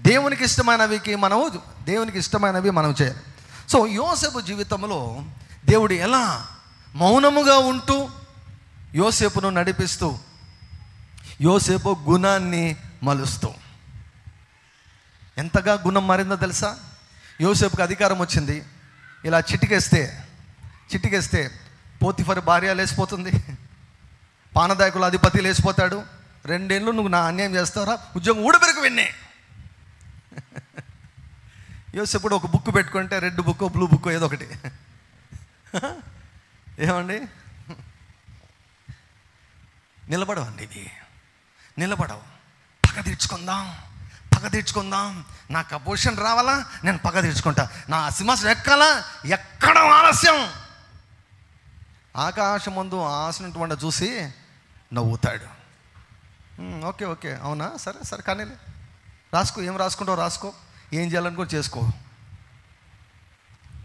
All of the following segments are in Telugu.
దేవునికి ఇష్టమైనవి మనం చేయాలి. సో యోసేపు జీవితంలో దేవుడు ఎలా మౌనముగా ఉంటూ యోసేపును నడిపిస్తూ, యోసేపు గుణాన్ని మలుస్తూ, ఎంతగా గుణం మారిందో తెలుసా? యోసేపుకి అధికారం వచ్చింది. ఇలా చిటికేస్తే పోతిఫర్ భార్య లేచిపోతుంది, పానదాయకుల అధిపతి లేచిపోతాడు. 2 ఏళ్ళు నువ్వు నా అన్యాయం చేస్తావరా, ఉద్యోగం ఊడబెరకు విన్నే. యోసేపుడు ఒక బుక్ పెట్టుకుంటే, రెడ్ బుక్ బ్లూ బుక్ ఏదో ఒకటి. ఏమండి, నిలబడవండి ఇవి, నిలబడవు. పగ తీర్చుకుందాం, నాకు ఆ పొజిషన్ రావాలా, నేను పగ తీర్చుకుంటా, నా సింహాసనం ఎక్కాలా, ఎక్కడం ఆలస్యం. ఆకాశం ముందు ఆసనటువంటి చూసి నవ్వుతాడు. ఓకే అవునా, సరే కానీ రాసుకో, ఏం రాసుకుంటావు రాసుకో, ఏం చేయాలనుకో చేసుకో.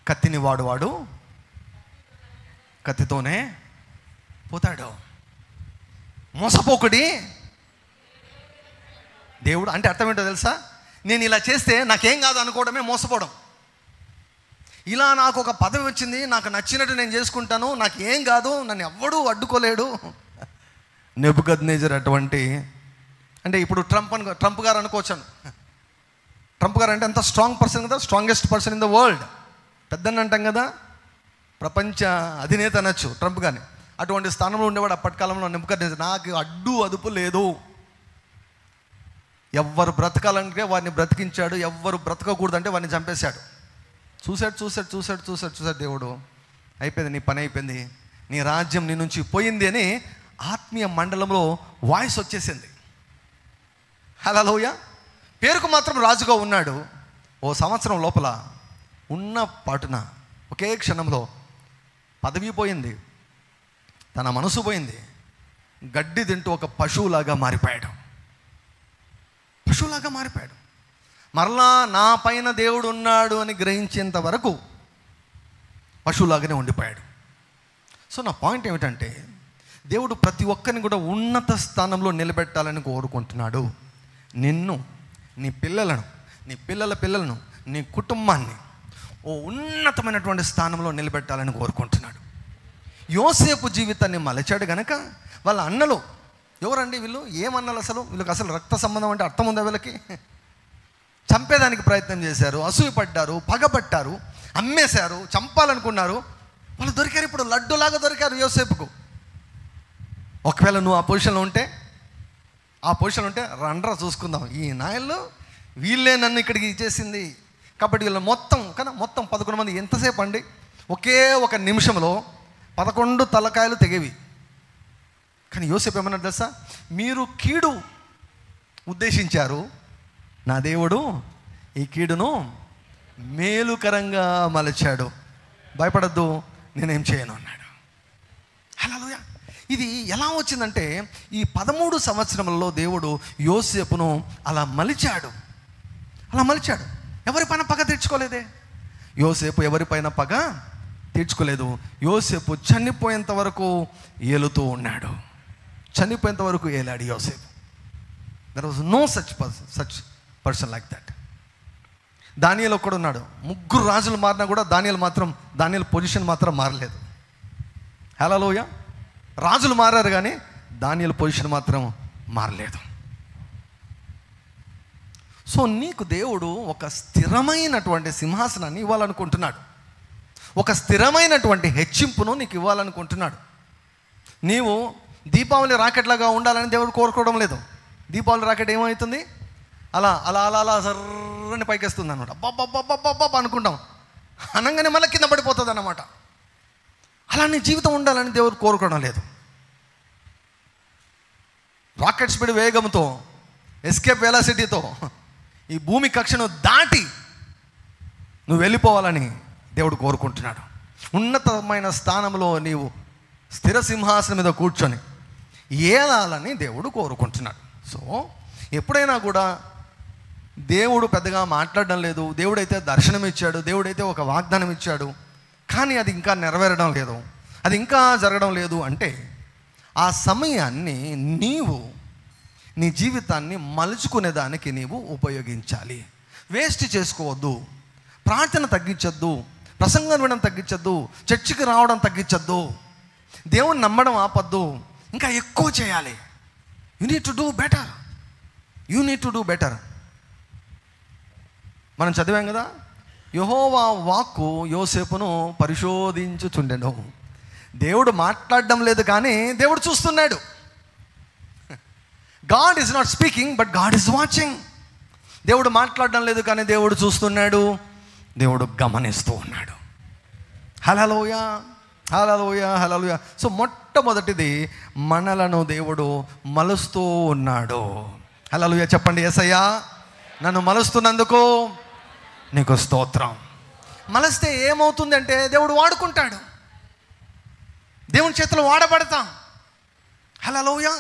కత్తిని వాడు కత్తితోనే పోతాడు. మోసపోకుడి దేవుడు అంటే అర్థం ఏంటో తెలుసా? నేను ఇలా చేస్తే నాకేం కాదు అనుకోవడమే మోసపోవడం. ఇలా నాకు ఒక పదవి వచ్చింది, నాకు నచ్చినట్టు నేను చేసుకుంటాను, నాకు ఏం కాదు, నన్ను ఎవ్వడూ అడ్డుకోలేడు. నెబుకద్నెజర్ అటువంటి, అంటే ఇప్పుడు ట్రంప్ గారు అనుకోవచ్చాను. ట్రంప్ గారు అంటే ఎంత స్ట్రాంగ్ పర్సన్ కదా, strongest person in the world, పెద్దన్న అంటాం కదా, ప్రపంచ అధినేత అనొచ్చు ట్రంప్ గారిని. అటువంటి స్థానంలో ఉండేవాడు అప్పటి కాలంలో నెబుకద్నెజర్. నాకు అదుపు లేదు, ఎవ్వరు బ్రతకాలంటే వారిని బ్రతికించాడు, ఎవ్వరు బ్రతకకూడదంటే వారిని చంపేశాడు. చూశాడు దేవుడు, అయిపోయింది, నీ పని అయిపోయింది, నీ రాజ్యం నీ నుంచి పోయింది అని ఆత్మీయ మండలంలో వాయిస్ వచ్చేసింది. హల్లెలూయా. పేరుకు మాత్రం రాజుగా ఉన్నాడు. ఓ సంవత్సరం లోపల ఉన్న పాటున ఒకే క్షణంలో పదవి పోయింది, తన మనసు పోయింది, గడ్డి తింటూ ఒక పశువులాగా మారిపోయాడు. మరలా నా పైన దేవుడు ఉన్నాడు అని గ్రహించేంత వరకు పశువులాగానే ఉండిపోయాడు. సో నా పాయింట్ ఏమిటంటే, దేవుడు ప్రతి ఒక్కరిని కూడా ఉన్నత స్థానంలో నిలబెట్టాలని కోరుకుంటున్నాడు. నిన్ను, నీ పిల్లలను, నీ పిల్లలను, నీ కుటుంబాన్ని ఓ ఉన్నతమైనటువంటి స్థానంలో నిలబెట్టాలని కోరుకుంటున్నాడు. యోసేపు జీవితాన్ని మలచాడు గనక వాళ్ళ అన్నలు, ఎవరండి వీళ్ళు, ఏమన్నాలు అసలు, వీళ్ళకి అసలు రక్త సంబంధం అంటే అర్థం ఉందా వీళ్ళకి? చంపేదానికి ప్రయత్నం చేశారు, అసూయపడ్డారు, పగబట్టారు, అమ్మేశారు, చంపాలనుకున్నారు. వాళ్ళు దొరికారు, ఇప్పుడు లడ్డులాగా దొరికారు యోసేపుకు. ఒకవేళ నువ్వు ఆ పొజిషన్లో ఉంటే రండ్రా చూసుకుందాం, ఈ నాయలు వీళ్ళే నన్ను ఇక్కడికి ఇచ్చేసింది. కాబట్టి వీళ్ళు మొత్తం 11 మంది ఎంతసేపు అండి, ఒకే ఒక నిమిషంలో 11 తలకాయలు తెగేవి. కానీ యోసేపు ఏమన్నా తెలుసా? మీరు కీడు ఉద్దేశించారు, నా దేవుడు ఈ కీడును మేలుకరంగా మలచాడు, భయపడద్దు, నేనేం చేయను అన్నాడు. హల్లెలూయా. ఇది ఎలా వచ్చిందంటే, ఈ 13 సంవత్సరంలో దేవుడు యోసేపును అలా మలిచాడు. ఎవరిపైన పగ తీర్చుకోలేదే. యోసేపు ఎవరిపైన పగ తీర్చుకోలేదు. యోసేపు చనిపోయేంత వరకు ఏలుతూ ఉన్నాడు. చనిపోయేంత వరకు ఏలాడు Yosepu. There was no such person like that. Daniyelu ఒక్కడు ఉన్నాడు. 3 రాజులు మారినా కూడా దానియేలు పొజిషన్ మాత్రం మారలేదు. హల్లెలూయా. రాజులు మారారు కానీ దానియేలు పొజిషన్ మాత్రం మారలేదు. సో నీకు దేవుడు ఒక స్థిరమైనటువంటి సింహాసనాన్ని ఇవ్వాలనుకుంటున్నాడు, ఒక స్థిరమైనటువంటి హెచ్చింపును నీకు ఇవ్వాలనుకుంటున్నాడు. నీవు దీపావళి రాకెట్లాగా ఉండాలని దేవుడు కోరుకోవడం లేదు. దీపావళి రాకెట్ ఏమవుతుంది, అలా సర్రని పైకేస్తుంది అనమాట. అబ్బాబ్బాబ్బాబ్బా అనుకుంటాం, అనగానే మళ్ళీ కింద పడిపోతుంది అన్నమాట. అలా నీ జీవితం ఉండాలని దేవుడు కోరుకోవడం లేదు. రాకెట్ స్పీడ్ వేగంతో, ఎస్కేప్ వెలాసిటీతో ఈ భూమి కక్షను దాటి నువ్వు వెళ్ళిపోవాలని దేవుడు కోరుకుంటున్నాడు. ఉన్నతమైన స్థానంలో నీవు స్థిర సింహాసనం మీద కూర్చొని ఏలాలని దేవుడు కోరుకుంటున్నాడు. సో ఎప్పుడైనా కూడా దేవుడు పెద్దగా మాట్లాడడం లేదు. దేవుడైతే దర్శనం ఇచ్చాడు, దేవుడైతే ఒక వాగ్దానం ఇచ్చాడు, కానీ అది ఇంకా నెరవేరడం లేదు, అది ఇంకా జరగడం లేదు అంటే ఆ సమయాన్ని నీవు నీ జీవితాన్ని మలుచుకునేదానికి నీవు ఉపయోగించాలి. వేస్ట్ చేసుకోవద్దు. ప్రార్థన తగ్గించొద్దు, ప్రసంగం వినడం తగ్గించొద్దు, చర్చికి రావడం తగ్గించొద్దు, దేవుని నమ్మడం ఆపద్దు, ఇంకా ఎక్కువ చేయాలి. You need to do better. You need to do better. మనం చదివాం కదా, యెహోవా వాక్కు యోసేపును పరిశోధించుచుండెను. దేవుడు మాట్లాడడం లేదు కానీ దేవుడు చూస్తున్నాడు. God is not speaking but God is watching. దేవుడు మాట్లాడడం లేదు కానీ దేవుడు చూస్తున్నాడు, దేవుడు గమనిస్తూ ఉన్నాడు. హల్లెలూయా, హల్లెలూయా, హల్లెలూయా. సో మొట్టమొదటిది, మనలను దేవుడు మలుస్తూ ఉన్నాడు. హల్లెలూయా చెప్పండి. యేసయ్యా నన్ను మలుస్తున్నందుకు నీకు స్తోత్రం. మలిస్తే ఏమవుతుందంటే దేవుడు వాడుకుంటాడు, దేవుని చేతిలో వాడబడతాం. హల్లెలూయా.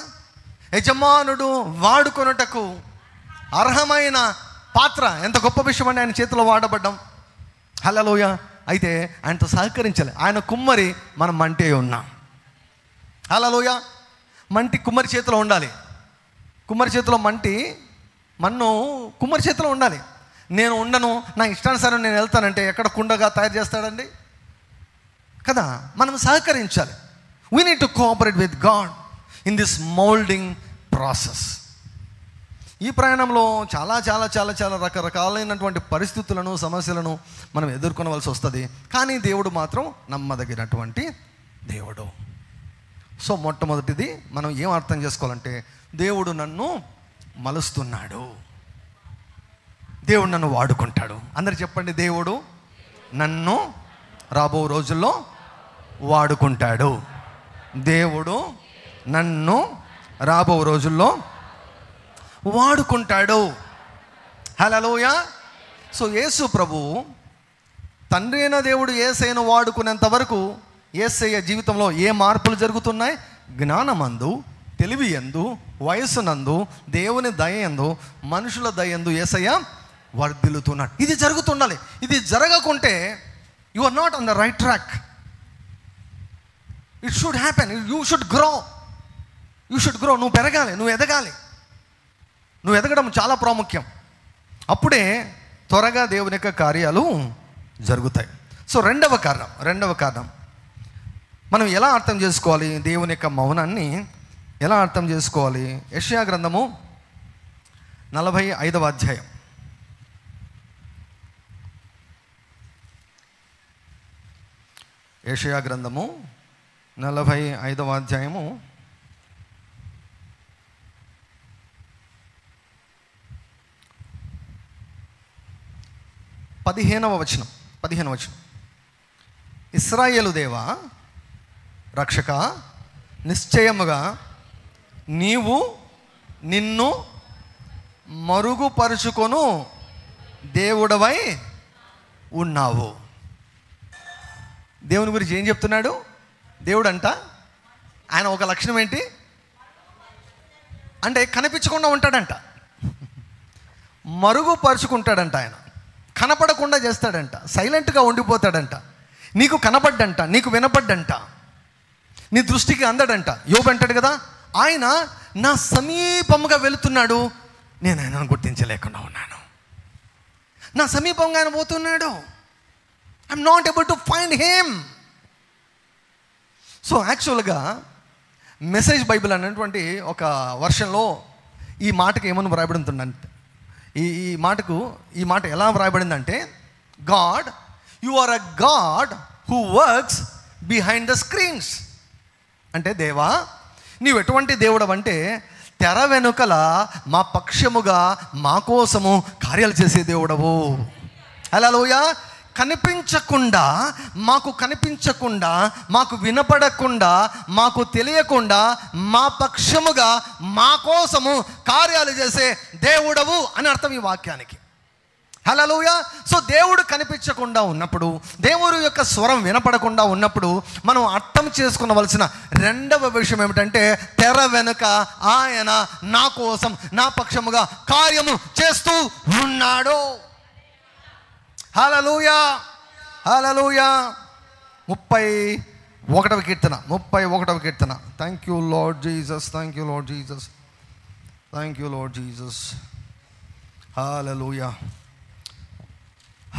యజమానుడు వాడుకొనుటకు అర్హమైన పాత్ర. ఎంత గొప్ప విషయం అండి ఆయన చేతిలో వాడబడ్డం. హల్లెలూయా. అయితే ఆయనతో సహకరించాలి. ఆయన కుమ్మరి, మనం మంటే ఉన్నాం. హల్లెలూయా. మంటి కుమ్మరి చేతిలో ఉండాలి. కుమ్మరి చేతిలో మన్ను కుమ్మరి చేతిలో ఉండాలి. నేను ఉండను, నా ఇష్టానుసారం నేను వెళ్తానంటే ఎక్కడ కుండగా తయారు చేస్తాడండి కదా. మనం సహకరించాలి. We need to cooperate with God in this moulding process. ఈ ప్రయాణంలో చాలా చాలా చాలా చాలా రకరకాలైనటువంటి పరిస్థితులను, సమస్యలను మనం ఎదుర్కొనవలసి వస్తుంది. కానీ దేవుడు మాత్రం నమ్మదగినటువంటి దేవుడు. సో మొట్టమొదటిది మనం ఏం అర్థం చేసుకోవాలంటే, దేవుడు నన్ను మలుస్తున్నాడు, దేవుడు నన్ను వాడుకుంటాడు. అందరు చెప్పండి, దేవుడు నన్ను రాబో రోజుల్లో వాడుకుంటాడు. దేవుడు నన్ను రాబో రోజుల్లో వాడుకుంటాడు. హల్లెలూయా. సో యేసు ప్రభు తండ్రి అయిన దేవుడు యేసయ్యను వాడుకునేంత వరకు యేసయ్య జీవితంలో ఏ మార్పులు జరుగుతున్నాయి? జ్ఞానమందు, తెలివి యందు, వయస్సునందు, దేవుని దయందు, మనుషుల దయందు యేసయ్య వర్ధిల్లుతున్నాడు. ఇది జరుగుతుండాలి. ఇది జరగకుంటే you are not on the right track. It should happen. You should grow. You should grow. నువ్వు పెరగాలి, నువ్వు ఎదగాలి. నువ్వు ఎదగడం చాలా ప్రాముఖ్యం. అప్పుడే త్వరగా దేవుని యొక్క కార్యాలు జరుగుతాయి. సో రెండవ కారణం మనం ఎలా అర్థం చేసుకోవాలి? దేవుని యొక్క మౌనాన్ని ఎలా అర్థం చేసుకోవాలి? యెషయా గ్రంథము 45వ అధ్యాయం. యెషయా గ్రంథము 45వ అధ్యాయము 15వ వచనం. ఇశ్రాయేలు దేవా, రక్షక, నిశ్చయముగా నీవు నిన్ను మరుగుపరుచుకొను దేవుడవై ఉన్నావు. దేవుని గురించి ఏం చెప్తున్నాడు? దేవుడు అంట, ఆయన ఒక లక్షణం ఏంటి అంటే కనిపించకుండా ఉంటాడంట, మరుగుపరుచుకుంటాడంట. ఆయన కనపడకుండా చేస్తాడంట, సైలెంట్గా ఉండిపోతాడంట. నీకు కనపడ్డంట, నీకు వినపడ్డంట, నీ దృష్టికి అందడంట. యోబు అంటాడు కదా, ఆయన నా సమీపముగా వెళుతున్నాడు, నేను ఆయనను గుర్తించలేకుండా ఉన్నాను. నా సమీపంగా ఆయన పోతున్నాడు. I'm not able to find him. So యాక్చువల్గా మెసేజ్ బైబిల్ అనేటువంటి ఒక వర్షన్లో ఈ మాటకి ఏమని వ్రాయబడుతుందంటే, ఈ మాట ఎలా వ్రాయబడిందంటే, God, you are a God who works behind the screens. అంటే దేవా, నీవు ఎటువంటి దేవుడు అంటే తెర వెనుకల మా పక్షముగా మా కోసము కార్యాలు చేసే దేవుడవు. హల్లెలూయా. కనిపించకుండా, మాకు వినపడకుండా, మాకు తెలియకుండా మా పక్షముగా మా కోసము కార్యాలు చేసే దేవుడవు అని అర్థం ఈ వాక్యానికి. హల్లెలూయా. సో దేవుడు కనిపించకుండా ఉన్నప్పుడు, దేవుడు యొక్క స్వరం వినపడకుండా ఉన్నప్పుడు మనం అర్థం చేసుకునవలసిన రెండవ విషయం ఏమిటంటే, తెర వెనుక ఆయన నా కోసం, నా పక్షముగా కార్యము చేస్తూ ఉన్నాడు. Hallelujah, hallelujah. 31వ కీర్తన. Thank you Lord Jesus, thank you Lord Jesus. Thank you Lord Jesus. Hallelujah,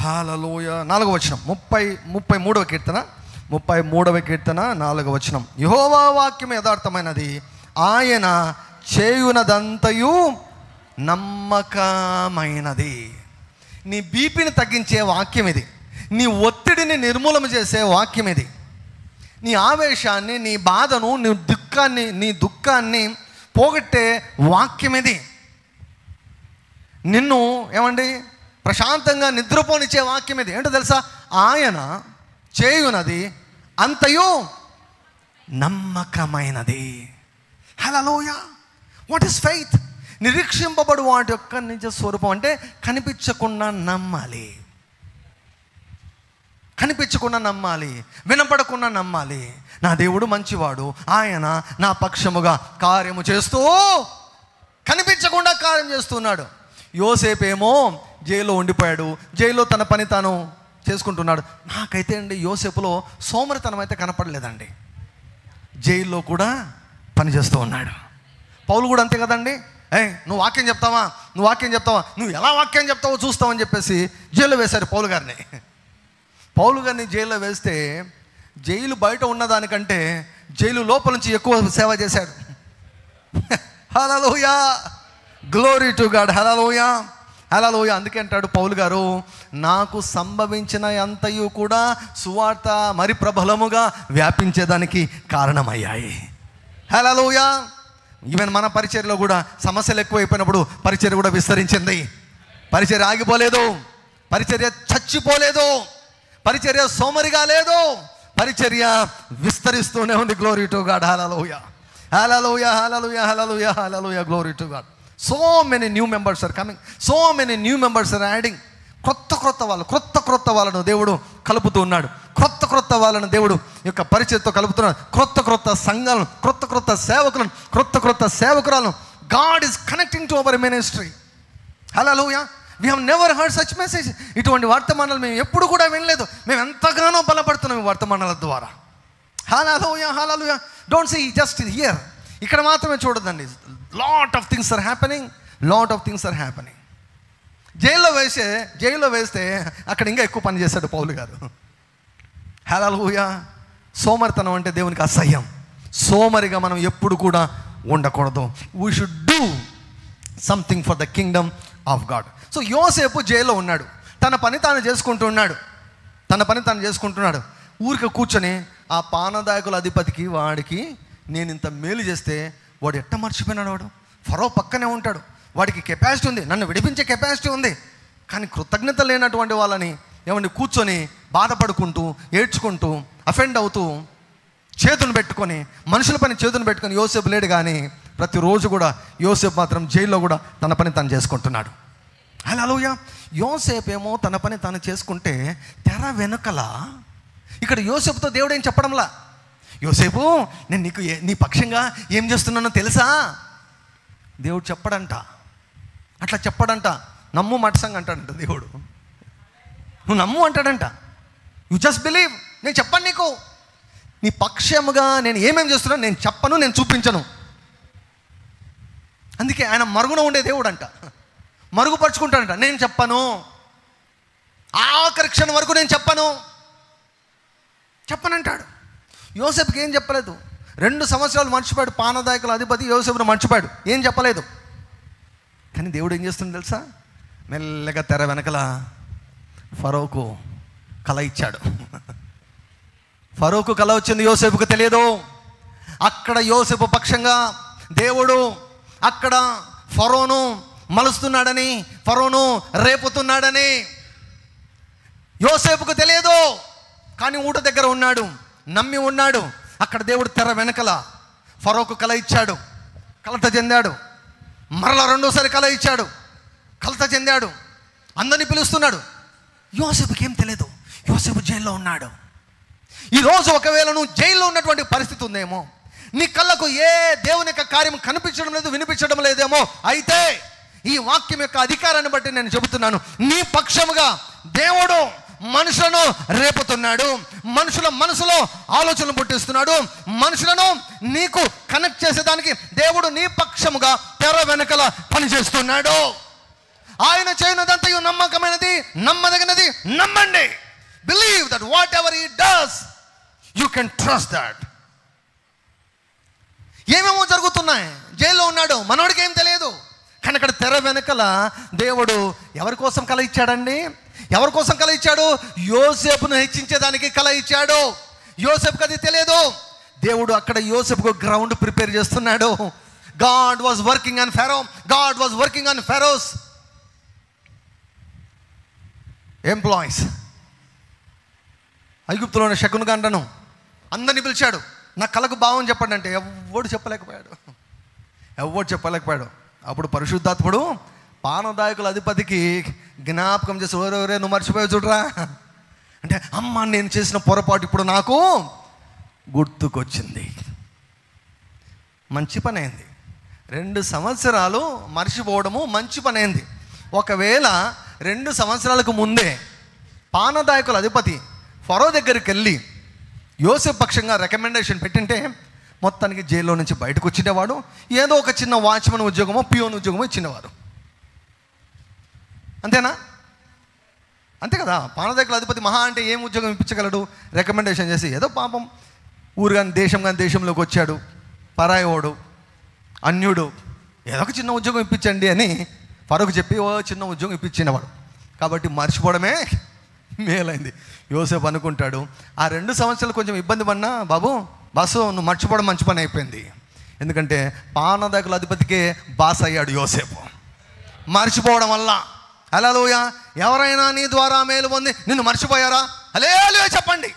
hallelujah. 4వ వచనం, 33వ కీర్తన 33వ కీర్తన 4వ వచనం. యెహోవా వాక్యం యథార్థమైనది, ఆయన చేయునదంతయు నమ్మకమైనది. నీ బీపీని తగ్గించే వాక్యం ఇది. నీ ఒత్తిడిని నిర్మూలన చేసే వాక్యం ఇది. నీ ఆవేశాన్ని, నీ బాధను, నీ దుఃఖాన్ని పోగొట్టే వాక్యం ఇది. నిన్ను ఏమండి ప్రశాంతంగా నిద్రపోనిచ్చే వాక్యం ఇది. ఏంటో తెలుసా? ఆయన చేయునది అంతయు నమ్మకమైనది. హల్లెలూయా. What is faith? నిరీక్షింపబడు వాటి యొక్క నిజ స్వరూపం అంటే కనిపించకుండా నమ్మాలి, కనిపించకుండా నమ్మాలి, వినపడకుండా నమ్మాలి. నా దేవుడు మంచివాడు, ఆయన నా పక్షముగా కార్యము చేస్తూ, కనిపించకుండా కార్యం చేస్తున్నాడు. యోసేపేమో జైల్లో ఉండిపోయాడు, జైల్లో తన పని తాను చేసుకుంటున్నాడు. నాకైతే అండి యోసేపులో సోమరితనం అయితే కనపడలేదండి. జైల్లో కూడా పని చేస్తూ ఉన్నాడు. పౌలు కూడా అంతే కదండి. నువ్వు వాక్యం చెప్తావా, నువ్వు వాక్యం చెప్తావా, నువ్వు ఎలా వాక్యం చెప్తావో చూస్తావని చెప్పేసి జైల్లో వేశారు పౌలు గారిని. పౌలు గారిని జైల్లో వేస్తే జైలు బయట ఉన్నదానికంటే జైలు లోపల నుంచి ఎక్కువ సేవ చేశాడు. హల్లెలూయా, గ్లోరీ టు గాడ్. హల్లెలూయా, హల్లెలూయా. అందుకే అంటాడు పౌలు గారు, నాకు సంభవించిన అంతయు కూడా సువార్త మరి ప్రబలముగా వ్యాపించేదానికి కారణమయ్యాయి. హల్లెలూయా. ఈవెన్ మన పరిచర్యలో కూడా సమస్యలు ఎక్కువైపోయినప్పుడు పరిచర్య కూడా విస్తరించింది. పరిచర్య ఆగిపోలేదు, పరిచర్య చచ్చిపోలేదు, పరిచర్య సోమరిగా లేదు, పరిచర్య విస్తరిస్తూనే ఉంది. Glory to God. Hallelujah, hallelujah, hallelujah, hallelujah, hallelujah, glory to God. So many new members are coming, so many new members are adding. క్రొత్త వాళ్ళను దేవుడు కలుపుతూ ఉన్నాడు. క్రొత్త వాళ్ళను దేవుడు యొక్క పరిచయతో కలుపుతున్నాడు. క్రొత్త సంఘాలను, క్రొత్త సేవకులను, క్రొత్త సేవకురాలను God is connecting to our ministry. Hallelujah. We have never heard such message. ఇటువంటి వర్తమానాలు మేము ఎప్పుడు కూడా వినలేదు. మేము ఎంతగానో బలపడుతున్నాం ఈ వర్తమానాల ద్వారా. Hallelujah, hallelujah. Don't see just here, ఇక్కడ మాత్రమే చూడదండి. Lot of things are happening. జైల్లో వేస్తే అక్కడ ఇంకా ఎక్కువ పని చేశాడు పౌలు గారు. హల్లెలూయా. సోమరితనం అంటే దేవునికి అసహ్యం. సోమరిగా మనం ఎప్పుడు కూడా ఉండకూడదు. We should do something for the Kingdom of God. So యోసేపు జైల్లో ఉన్నాడు, తన పని తాను చేసుకుంటున్నాడు. ఊరికి కూర్చొని ఆ పానదాయకుల అధిపతికి వాడికి నేను ఇంత మేలు చేస్తే వాడు ఎట్ట మర్చిపోయినాడు. వాడు ఫరో పక్కనే ఉంటాడు, వాడికి కెపాసిటీ ఉంది, నన్ను విడిపించే కెపాసిటీ ఉంది. కానీ కృతజ్ఞత లేనటువంటి వాళ్ళని ఏమండి కూర్చొని బాధపడుకుంటూ, ఏడ్చుకుంటూ, అఫెండ్ అవుతూ, చేతులు పెట్టుకొని, మనుషుల పని చేతులు పెట్టుకొని యోసేపు లేడు. కానీ ప్రతిరోజు కూడా యోసేపు మాత్రం జైల్లో కూడా తన పని తాను చేసుకుంటున్నాడు. హల్లెలూయా. యోసేపు ఏమో తన పని తాను చేసుకుంటే తెర వెనుకల ఇక్కడ యోసేపుతో దేవుడు ఏం చెప్పడంలా, యోసేపు నేను నీకు నీ పక్షంగా ఏం చేస్తున్నానో తెలుసా? దేవుడు చెప్పడంట, అట్లా చెప్పడంట. నమ్ము మట్సంగా అంటాడంట దేవుడు. నువ్వు నమ్ము అంటాడంట. You just believe. నేను చెప్పను నీకు, నీ పక్షముగా నేను ఏమేమి చేస్తున్నాను నేను చెప్పను, నేను చూపించను. అందుకే ఆయన మరుగున ఉండే దేవుడు అంట, మరుగుపరుచుకుంటాడంట. నేను చెప్పను, ఆఖరి క్షణం వరకు నేను చెప్పనంటాడు. యోసేపుకి ఏం చెప్పలేదు. 2 సంవత్సరాలు మర్చిపోయాడు. పానదాయకుల అధిపతి యోసేపును మర్చిపోయాడు, ఏం చెప్పలేదు. కానీ దేవుడు ఏం చేస్తుంది తెలుసా? మెల్లగా తెర వెనకల ఫరోకు కళ ఇచ్చాడు. ఫరోకు కళ వచ్చింది, యోసేపుకు తెలియదు. అక్కడ యోసేపు పక్షంగా దేవుడు అక్కడ ఫరోను మలుస్తున్నాడని, ఫరోను రేపుతున్నాడని యోసేపుకు తెలియదు. కానీ ఊట దగ్గర ఉన్నాడు, నమ్మి ఉన్నాడు. అక్కడ దేవుడు తెర వెనకల ఫరోకు కళ ఇచ్చాడు, కలత చెందాడు. మరలా 2వ కళ ఇచ్చాడు, కలత చెందాడు. అందరినీ పిలుస్తున్నాడు. యోసేపుకి ఏం తెలియదు, యోసేపు జైల్లో ఉన్నాడు. ఈరోజు ఒకవేళ నువ్వు జైల్లో ఉన్నటువంటి పరిస్థితి ఉందేమో, నీ కళ్ళకు ఏ దేవుని యొక్క కార్యం కనిపించడం లేదు, వినిపించడం లేదేమో, అయితే ఈ వాక్యం యొక్క అధికారాన్ని బట్టి నేను చెబుతున్నాను, నీ పక్షముగా దేవుడు మనుషులను రేపుతున్నాడు, మనుషుల మనసులో ఆలోచనలు పుట్టిస్తున్నాడు, మనుషులను నీకు కనెక్ట్ చేసేదానికి దేవుడు నీ పక్షముగా తెర వెనకల పనిచేస్తున్నాడు. ఆయన చేయనదంతయు నమ్మకమైనది, నమ్మదగినది. నమ్మండి. Believe that what ever he does you can trust that. ఏమేమో జరుగుతున్నాయి. జైల్లో ఉన్నాడు, మనోడికి ఏం తెలియదు. కానీ అక్కడ తెర వెనకల దేవుడు ఎవరి కోసం కల ఇచ్చాడండి? ఎవరి కోసం కల ఇచ్చాడు? యోసేపును హెచ్చించేదానికి కల ఇచ్చాడు. యోసేపుకి అది తెలియదు. దేవుడు అక్కడ యోసేపుకు గ్రౌండ్ ప్రిపేర్ చేస్తున్నాడు. God was working on Pharaoh, God was working on Pharaoh's employees. ఐగుప్తులో ఉన్న శకును గంటను అందరినీ పిలిచాడు. నా కళకు భావం చెప్పండి అంటే ఎవడు చెప్పలేకపోయాడు. అప్పుడు పరిశుద్ధాత్ముడు పానదాయకుల అధిపతికి జ్ఞాపకం చేసి, ఓరే నువ్వు మర్చిపోయావు చూడరా అంటే, అమ్మ నేను చేసిన పొరపాటు ఇప్పుడు నాకు గుర్తుకొచ్చింది. మంచి పని అయింది. 2 సంవత్సరాలు మర్చిపోవడము మంచి పని అయింది. ఒకవేళ 2 సంవత్సరాలకు ముందే పానదాయకుల అధిపతి ఫరో దగ్గరికి వెళ్ళి యోసేపు పక్షంగా రికమెండేషన్ పెట్టింటే మొత్తానికి జైల్లో నుంచి బయటకు వచ్చినవాడు, ఏదో ఒక చిన్న వాచ్మెన్ ఉద్యోగమో పియోన్ ఉద్యోగమో ఇచ్చినవారు. అంతేనా? అంతే కదా. పానదాయకుల అధిపతి మహా అంటే ఏం ఉద్యోగం ఇప్పించగలడు? రికమెండేషన్ చేసి, ఏదో పాపం ఊరు కానీ దేశంలోకి వచ్చాడు, పరాయోడు, అన్యుడు, ఏదో ఒక చిన్న ఉద్యోగం ఇప్పించండి అని ఫరోకు చెప్పి ఓ చిన్న ఉద్యోగం ఇప్పించినవాడు. కాబట్టి మర్చిపోవడమే మేలైంది. యోసేపు అనుకుంటాడు, ఆ 2 సంవత్సరాలు కొంచెం ఇబ్బంది పడినా బాసు నువ్వు మర్చిపోవడం మంచి పని అయిపోయింది. ఎందుకంటే పానదాయకుల అధిపతికే బాస్ అయ్యాడు యోసేపు మర్చిపోవడం వల్ల. హల్లెలూయా. ఎవరైనా నీ ద్వారా మేలు పొంది నిన్ను మర్చిపోయారా? హల్లెలూయా చెప్పండి,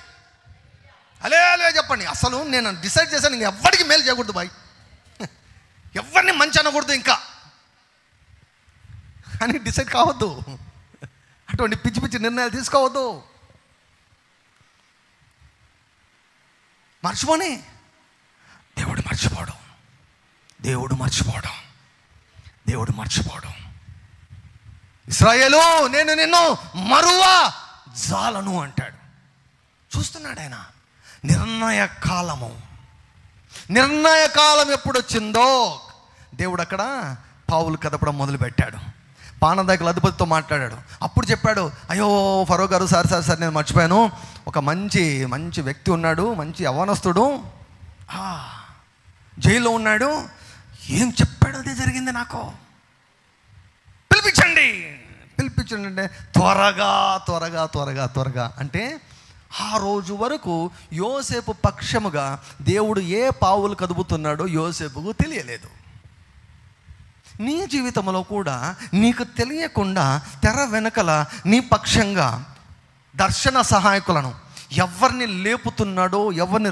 హల్లెలూయా చెప్పండి. అసలు నేను డిసైడ్ చేశాను, ఇంక ఎవ్వడికి మేలు చేయకూడదు బాయ్, ఎవరిని మంచి అనకూడదు ఇంకా అని డిసైడ్ కావద్దు. అటువంటి పిచ్చి పిచ్చి నిర్ణయాలు తీసుకోవద్దు. మర్చిపోని దేవుడు మర్చిపోవడం. ఇశ్రాయేలు నేను నిన్ను మరువా జాలను అంటాడు. చూస్తున్నాడు ఆయన. నిర్ణయ కాలం ఎప్పుడు వచ్చిందో దేవుడు అక్కడ పావులు కదపడం మొదలుపెట్టాడు. పానదాయకుల అధిపతితో మాట్లాడాడు. అప్పుడు చెప్పాడు, అయ్యో ఫరో గారు, సార్ నేను మర్చిపోయాను, ఒక మంచి వ్యక్తి ఉన్నాడు, మంచి యవ్వనస్తుడు, జైల్లో ఉన్నాడు, ఏం చెప్పాడు అదే జరిగింది, నాకు పిలిపించండి అంటే త్వరగా అంటే ఆ రోజు వరకు యోసేపు పక్షముగా దేవుడు ఏ పావులు కదుపుతున్నాడో యోసేపుకు తెలియలేదు. నీ జీవితంలో కూడా నీకు తెలియకుండా తెర వెనకల నీ పక్షంగా దర్శన సహాయకులను ఎవరిని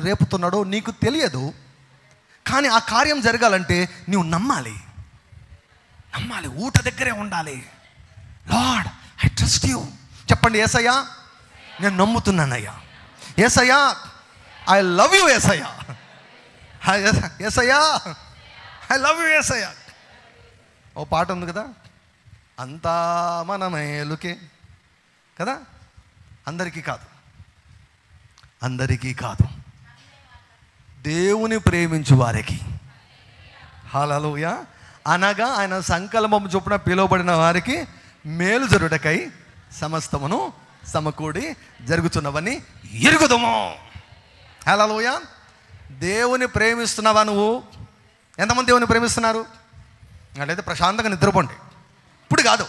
రేపుతున్నాడో నీకు తెలియదు. కానీ ఆ కార్యం జరగాలంటే నీవు నమ్మాలి. ఊట దగ్గరే ఉండాలి. లార్డ్ ఐ ట్రస్ట్ యూ చెప్పండి. యేసయ్యా నేను నమ్ముతున్నానయ్యా. యేసయ్యా ఐ లవ్ యూ. యేసయ్యా ఐ లవ్ యూ. యేసయ్యా ఓ పాట ఉంది కదా, అంతా మన మేలుకే కదా, అందరికీ కాదు దేవుని ప్రేమించు వారికి. హల్లెలూయా. అనగా ఆయన సంకల్పం చొప్పున పిలువబడిన వారికి మేలు జరుగుటకై సమస్తమును సమకూడి జరుగుతున్నవని ఎరుగుదము. హల్లెలూయా. దేవుని ప్రేమిస్తున్నావా నువ్వు? ఎంతమంది దేవుని ప్రేమిస్తున్నారు? అట్లయితే ప్రశాంతంగా నిద్రపోండి. ఇప్పుడు కాదు,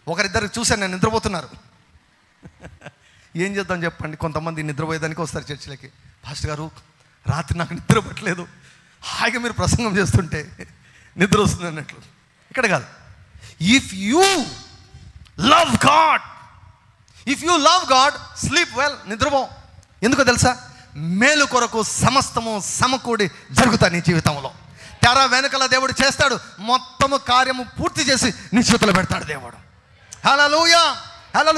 ఒకరిద్దరు చూశాను నేను నిద్రపోతున్నారు. ఏం చేద్దాం చెప్పండి. కొంతమంది నిద్రపోయేదానికి వస్తారు చర్చిలకి. పాస్టర్ గారు రాత్రి నాకు నిద్ర పట్టలేదు, హాయిగా మీరు ప్రసంగం చేస్తుంటే నిద్ర వస్తుంది అన్నట్లు. ఇక్కడ కాదు. If you love God sleep well, నిద్రపో. ఎందుకో తెలుసా? మేలు కొరకు సమస్తము సమకూడి జరుగుతాయి నీ జీవితంలో. తెర వెనుకల దేవుడు చేస్తాడు, మొత్తము కార్యము పూర్తి చేసి నీ చేతులు పెడతాడు దేవుడు. హల్లెలూయా.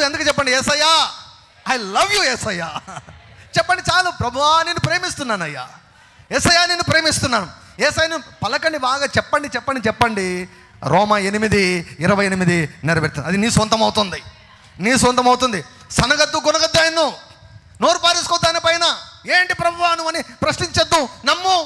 ఎందుకు చెప్పండి? యేసయ్యా ఐ లవ్ యూ. యేసయ్యా చెప్పండి చాలు. ప్రభువా నేను ప్రేమిస్తున్నానయ్యా. యేసయ్యా నేను ప్రేమిస్తున్నాను. యేసయ్యను పలకండి బాగా, చెప్పండి. రోమా 8:28 నెరవేరుతుంది. అది నీ సొంతం అవుతుంది. సనగద్దు కొనగద్దు ఆయన్ను, నోరు పారేసుకోవద్దు ఆయన పైన. ఏంటి ప్రభువా నువ్వు అని ప్రశ్నించద్దు, నమ్ము.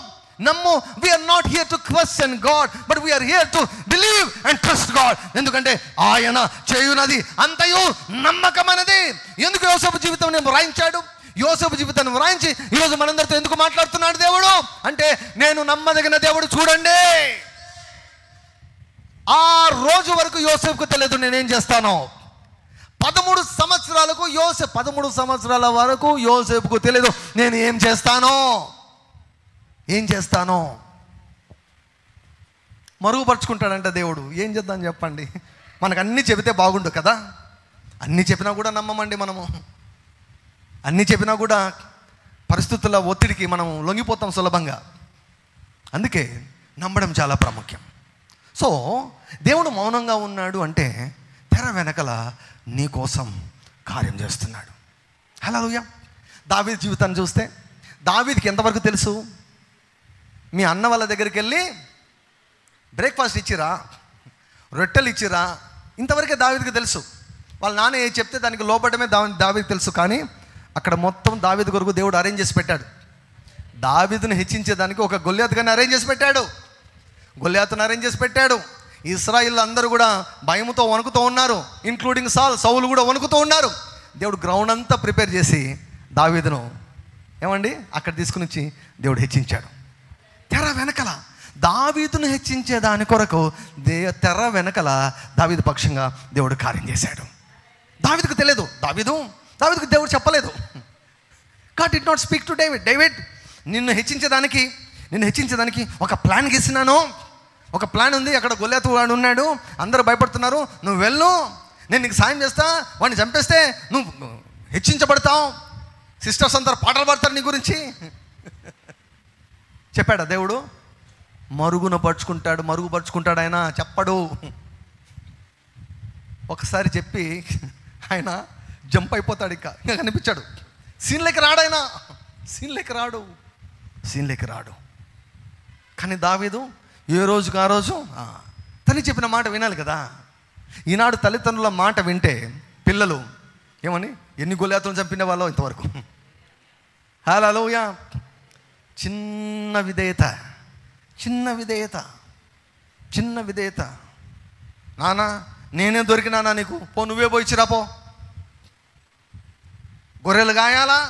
We are not here to question God, but we are here to believe and trust God. ఎందుకంటే ఆయన చేయునది అంతయు నమ్మకమైనది. ఎందుకు యోసేపు జీవితం నేను వ్రాయించాడు? యోసేపు జీవితాన్ని వ్రాయించి ఈరోజు మనందరితో ఎందుకు మాట్లాడుతున్నాడు దేవుడు అంటే, నేను నమ్మదగిన దేవుడు చూడండి. ఆ రోజు వరకు యోసేపుకు తెలియదు నేనేం చేస్తానో. 13 సంవత్సరాల వరకు యోసేపుకు తెలియదు నేను ఏం చేస్తానో. మరుగుపరుచుకుంటాడంట దేవుడు. ఏం చేద్దాం చెప్పండి? మనకు అన్నీ చెబితే బాగుండు కదా. అన్నీ చెప్పినా కూడా నమ్మమండి మనము. అన్నీ చెప్పినా కూడా పరిస్థితుల ఒత్తిడికి మనం లొంగిపోతాం సులభంగా. అందుకే నమ్మడం చాలా ప్రాముఖ్యం. సో దేవుడు మౌనంగా ఉన్నాడు అంటే తెర వెనకల నీ కోసం కార్యం చేస్తున్నాడు. హల్లెలూయా. దావీదు జీవితాన్ని చూస్తే దావీదుకి ఎంతవరకు తెలుసు? మీ అన్న వాళ్ళ దగ్గరికి వెళ్ళి బ్రేక్ఫాస్ట్ ఇచ్చిరా, రొట్టెలు ఇచ్చిరా, ఇంతవరకే దావీదుకి తెలుసు. వాళ్ళ నాన్న ఏది చెప్తే దానికి లోపడమే దావీదుకి తెలుసు. కానీ అక్కడ మొత్తం దావీదు కొరకు దేవుడు అరేంజ్ చేసి పెట్టాడు. దావీదును హెచ్చించేదానికి ఒక గొల్యాతుని అరేంజ్ చేసి పెట్టాడు. ఇశ్రాయేలు అందరూ కూడా భయముతో వణుకుతూ ఉన్నారు, ఇంక్లూడింగ్ సౌలు కూడా వణుకుతూ ఉన్నారు. దేవుడు గ్రౌండ్ అంతా ప్రిపేర్ చేసి దావీదును ఏమండి అక్కడ తీసుకుని వచ్చి దేవుడు హెచ్చించాడు. తెర వెనకల దావీదును హెచ్చించే దాని కొరకు తెర వెనకల దావీదు పక్షంగా దేవుడు కార్యం చేశాడు. దావీదుకు తెలియదు, దావీదుకు దేవుడు చెప్పలేదు. God did not speak to David. నిన్ను హెచ్చించేదానికి ఒక ప్లాన్ గీసినాను. ఒక ప్లాన్ ఉంది. అక్కడ గొల్యాతు వాడు ఉన్నాడు, అందరూ భయపడుతున్నారు, నువ్వు వెళ్ళు, నేను నీకు సాయం చేస్తా, వాడిని చంపేస్తే నువ్వు హెచ్చించబడతావు, సిస్టర్స్ అందరు పాటలు పాడతారు నీ గురించి చెప్పాడా దేవుడు? మరుగుపరుచుకుంటాడు ఆయన, చెప్పడు. ఒకసారి చెప్పి ఆయన జంప్ అయిపోతాడు, ఇంకా కనిపించాడు. సీన్లోకి రాడు. కానీ దావీదు ఏ రోజుకు ఆ రోజు తల్లి చెప్పిన మాట వినాలి కదా. ఈనాడు తల్లిదండ్రుల మాట వింటే పిల్లలు ఏమని ఎన్ని గొల్యాతులను చంపిన వాళ్ళో ఇంతవరకు. హల్లెలూయా. చిన్న విధేయత. నానా నేనే దొరికినానా నీకు, పో నువ్వే పోయి ఇచ్చిరాపో. గొర్రెలు గాయాలా,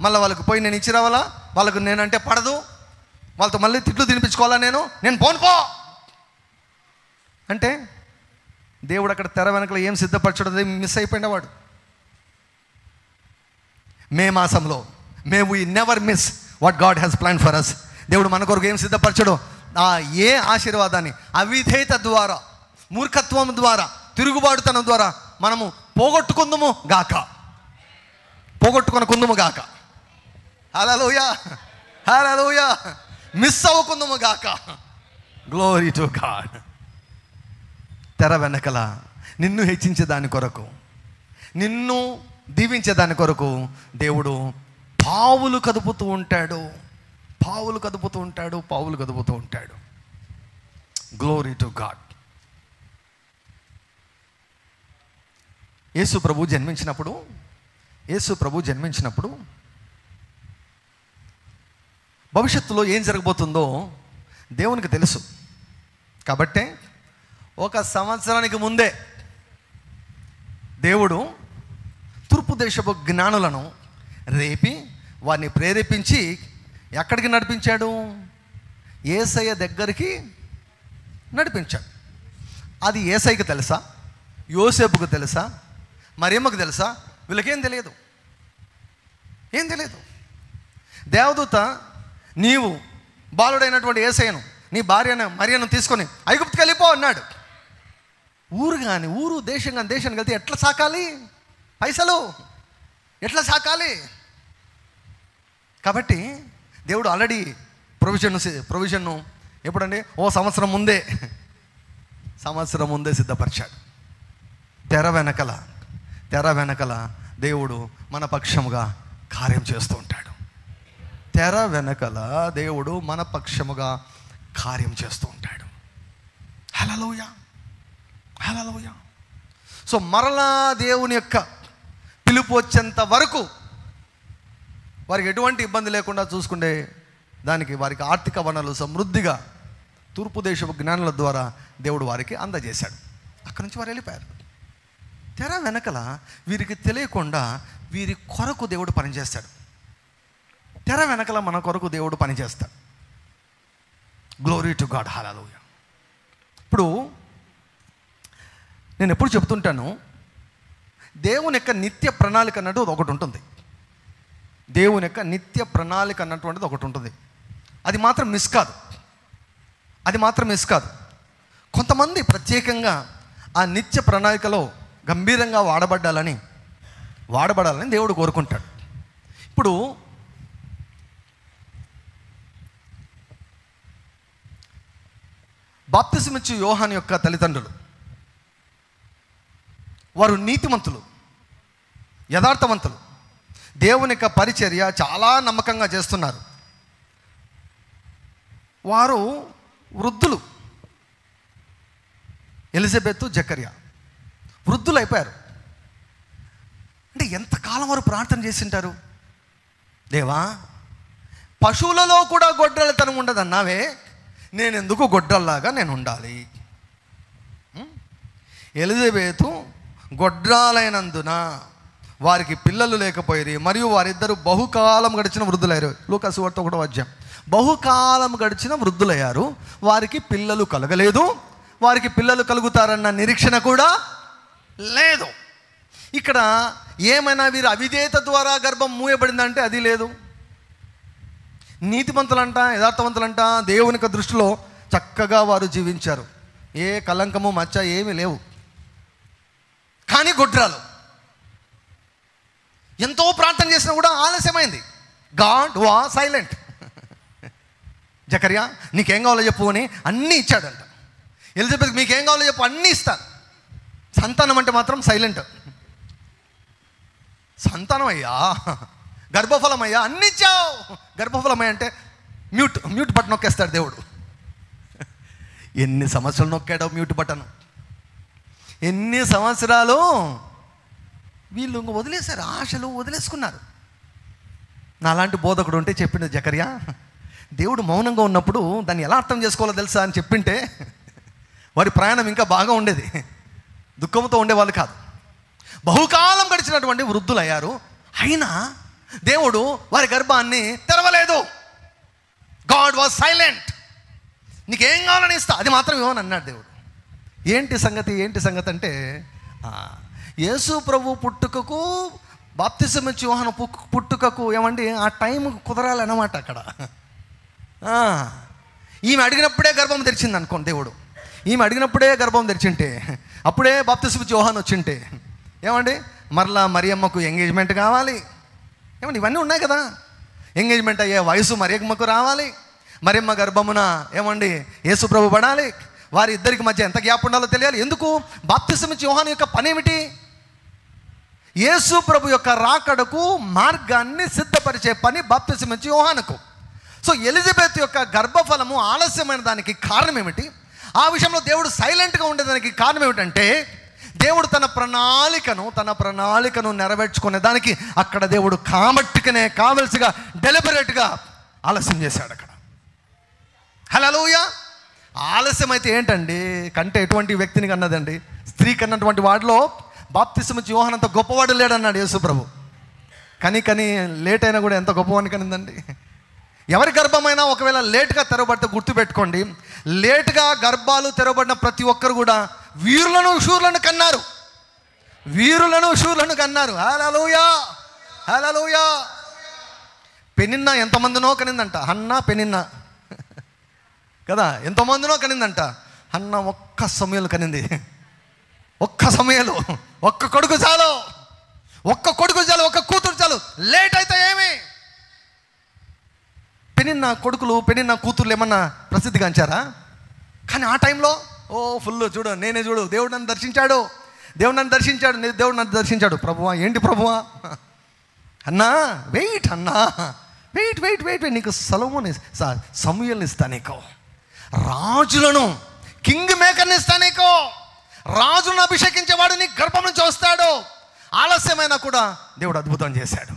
మళ్ళీ వాళ్ళకి పోయి నేను ఇచ్చిరావాలా, వాళ్ళకు నేనంటే పడదు, వాళ్ళతో మళ్ళీ తిట్లు తినిపించుకోవాలా, నేను పో అంటే దేవుడు అక్కడ తెర వెనకలో ఏం సిద్ధపరచడం మిస్ అయిపోయినవాడు. మే మాసంలో we never miss what God has plan for us. దేవుడు మన కొరకు ఏం సిద్ధపరచడు, ఏ ఆశీర్వాదాన్ని అవిధేయత ద్వారా, మూర్ఖత్వం ద్వారా, తిరుగుబాటుతనం ద్వారా మనము పోగొట్టుకుందుము గాక. హల్లెలూయా. మిస్ అవ్వకుందుము గాక. Glory to God. తెర వెనకల నిన్ను హెచ్చించే దాని కొరకు, నిన్ను దీవించే దాని కొరకు దేవుడు పావులు కదుపుతూ ఉంటాడు. Glory to God. యేసు ప్రభు జన్మించినప్పుడు భవిష్యత్తులో ఏం జరగబోతుందో దేవునికి తెలుసు. కాబట్టే 1 సంవత్సరానికి ముందే దేవుడు తూర్పు దేశపు జ్ఞానులను రేపి వారిని ప్రేరేపించి ఎక్కడికి నడిపించాడు? యేసయ్య దగ్గరికి నడిపించాడు. అది యేసయ్యకి తెలుసా? యోసేపుకు తెలుసా? మరియమ్మకు తెలుసా? వీళ్ళకేం తెలియదు. దేవదూత నీవు బాలుడైనటువంటి యేసయ్యను, నీ భార్యను మరియను తీసుకొని ఐగుప్తుకి వెళ్ళిపో అన్నాడు. ఊరు దేశానికి వెళ్తే ఎట్లా సాకాలి? పైసలు ఎట్లా సాకాలి? కాబట్టి దేవుడు ఆల్రెడీ ప్రొవిజన్ను ఎప్పుడండి? సంవత్సరం ముందే సిద్ధపరిచాడు. తెర వెనకల దేవుడు మన పక్షముగా కార్యం చేస్తూ ఉంటాడు. హల్లెలూయా. సో మరలా దేవుని యొక్క పిలుపు వచ్చేంత వరకు వారికి ఎటువంటి ఇబ్బంది లేకుండా చూసుకుంటే దానికి వారికి ఆర్థిక వనరులు సమృద్ధిగా తూర్పు దేశపు జ్ఞానుల ద్వారా దేవుడు వారికి అందజేశాడు. అక్కడి నుంచి వారు వెళ్ళిపోయారు. తెర వెనకల వీరికి తెలియకుండా వీరి కొరకు దేవుడు పనిచేస్తాడు. తెర వెనకల మన కొరకు దేవుడు పనిచేస్తాడు. గ్లోరీ టు గాడ్, హల్లెలూయా. ఇప్పుడు నేను ఎప్పుడు చెప్తుంటాను, దేవుని యొక్క నిత్య ప్రణాళిక అన్నట్టు ఒకటి ఉంటుంది. దేవుని యొక్క నిత్య ప్రణాళిక అన్నటువంటిది ఒకటి ఉంటుంది. అది మాత్రం మిస్ కాదు. కొంతమంది ప్రత్యేకంగా ఆ నిత్య ప్రణాళికలో గంభీరంగా వాడబడాలని దేవుడు కోరుకుంటాడు. ఇప్పుడు బాప్తిసమిచ్చు యోహాను యొక్క తల్లిదండ్రులు వారు నీతిమంతులు, యథార్థవంతులు, దేవుని యొక్క పరిచర్య చాలా నమ్మకంగా చేస్తున్నారు. వారు వృద్ధులు. ఎలిజబెత్, జకర్యా వృద్ధులు అయిపోయారు. అంటే ఎంతకాలం వారు ప్రార్థన చేసింటారు. దేవా, పశువులలో కూడా గొడ్డలతనం ఉండదన్నావే, నేను ఎందుకు గొడ్డల్లాగా నేను ఉండాలి? ఎలిజబెతు గొడ్రాలైనందున వారికి పిల్లలు లేకపోయి మరియు వారిద్దరు బహుకాలం గడిచిన వృద్ధులయ్యారు. లూకా సువార్త 1వ అధ్యాయం. బహుకాలం గడిచిన వృద్ధులయ్యారు, వారికి పిల్లలు కలగలేదు, వారికి పిల్లలు కలుగుతారన్న నిరీక్షణ కూడా లేదు. ఇక్కడ ఏమైనా వీరు అవిధేయత ద్వారా గర్భం మూయబడిందంటే అది లేదు. నీతిమంతులంట, యథార్థవంతులంట, దేవుని యొక్క దృష్టిలో చక్కగా వారు జీవించారు. ఏ కలంకము మచ్చ ఏమీ లేవు. కానీ గొడ్రాలు ఎంతో ప్రార్థన చేసినా కూడా ఆలస్యమైంది. God was silent. జకర్యా, నీకేం కావాలో చెప్పు అని అన్నీ ఇచ్చాడంట. ఎలిజబెత్, మీకేం కావాలో చెప్పు, అన్నీ ఇస్తాను. సంతానం అంటే మాత్రం సైలెంట్. సంతానం అయ్యా, గర్భఫలం అయ్యా, అన్నీ ఇచ్చావు. గర్భఫలం అయ్యా అంటే మ్యూట్ బటన్ నొక్కేస్తాడు దేవుడు. ఎన్ని సంవత్సరాలు నొక్కాడో మ్యూట్ బటన్. ఎన్ని సంవత్సరాలు వీళ్ళు వదిలేశారు, ఆశలు వదిలేసుకున్నారు. నాలాంటి బోధకుడు ఉంటే చెప్పిండు, జకర్యా, దేవుడు మౌనంగా ఉన్నప్పుడు దాన్ని ఎలా అర్థం చేసుకోవాలో తెలుసా అని చెప్పింటే వారి ప్రయాణం ఇంకా బాగా ఉండేది. దుఃఖంతో ఉండేవాళ్ళు కాదు. బహుకాలం గడిచినటువంటి వృద్ధులు అయ్యారు, అయినా దేవుడు వారి గర్భాన్ని తెరవలేదు. God was silent. నీకేం కావాలని ఇస్తా, అది మాత్రం ఇవ్వని అన్నాడు దేవుడు. ఏంటి సంగతి అంటే యేసు ప్రభు పుట్టుకకు, బాప్తిసమిచ్చు యోహాను పుట్టుకకు ఏమండి ఆ టైం కుదరాలన్నమాట. అక్కడ ఈమె అడిగినప్పుడే గర్భం తెరిచింది అనుకోండి దేవుడు. ఈమె అడిగినప్పుడే గర్భం తెరిచింటే, అప్పుడే బాప్తిసమిచ్చు యోహాను వచ్చింటే ఏమండి మరలా మరియమ్మకు ఎంగేజ్మెంట్ కావాలి. ఏమండి ఇవన్నీ ఉన్నాయి కదా. ఎంగేజ్మెంట్ అయ్యే వయసు మరియమ్మకు రావాలి. మరియమ్మ గర్భమున ఏమండి యేసు ప్రభు పడాలి. వారి ఇద్దరికి మధ్య ఎంత గ్యాప్ ఉండాలో తెలియాలి. ఎందుకు? బాప్తిసమిచ్చు యోహాను యొక్క పని ఏమిటి? యేసు ప్రభు యొక్క రాకడకు మార్గాన్ని సిద్ధపరిచే పని బాప్తిసమిచ్చు యోహానుకు. సో ఎలిజబెత్ యొక్క గర్భఫలము ఆలస్యమైన దానికి కారణం ఏమిటి? ఆ విషయంలో దేవుడు సైలెంట్గా ఉండేదానికి కారణం ఏమిటంటే, దేవుడు తన ప్రణాళికను నెరవేర్చుకునే దానికి అక్కడ దేవుడు కావలసిగా డెలిబరేట్గా ఆలస్యం చేశాడు అక్కడ. హల్లెలూయా. ఆలస్యం అయితే ఏంటండి, కంటే ఎటువంటి వ్యక్తిని కన్నదండి? స్త్రీ కన్నటువంటి వాడిలో బాప్తిసమిచ్చు యోహాను అంత గొప్పవాడు లేడన్నాడు యేసు ప్రభు. కానీ లేట్ అయినా కూడా ఎంత గొప్పవాడిని కనిందండి. ఎవరి గర్భమైనా ఒకవేళ లేట్గా తెరవబడితే గుర్తుపెట్టుకోండి, లేట్గా గర్భాలు తెరవబడిన ప్రతి ఒక్కరు కూడా వీరులను శూరులను కన్నారు. హల్లెలూయా, హల్లెలూయా. పెనిన్నా ఎంతమందినో కనిందంట. హన్నా, పెనిన్నా కదా, ఎంతోమందినో కనిందంట. హన్నా ఒక్క సమయంలో కనింది. ఒక్క కొడుకు చాలు, ఒక్క కూతురు చాలు. లేట్ అయితే ఏమి? పెనిన్న కొడుకులు, పెనిన్న కూతుర్లు ఏమన్నా ప్రసిద్ధిగాంచారా? కానీ ఆ టైంలో ఫుల్ చూడు, దేవుడు నన్ను దర్శించాడు. ప్రభువా, ఏంటి ప్రభువా? అన్నా వెయిట్, నీకు సమూయేలుని ఇస్తా, నీకు రాజులను, కింగ్ మేకర్ని ఇస్తా, నీకు రాజులను అభిషేకించేవాడు నీ గర్భం నుంచి వస్తాడు. ఆలస్యమైనా కూడా దేవుడు అద్భుతం చేశాడు.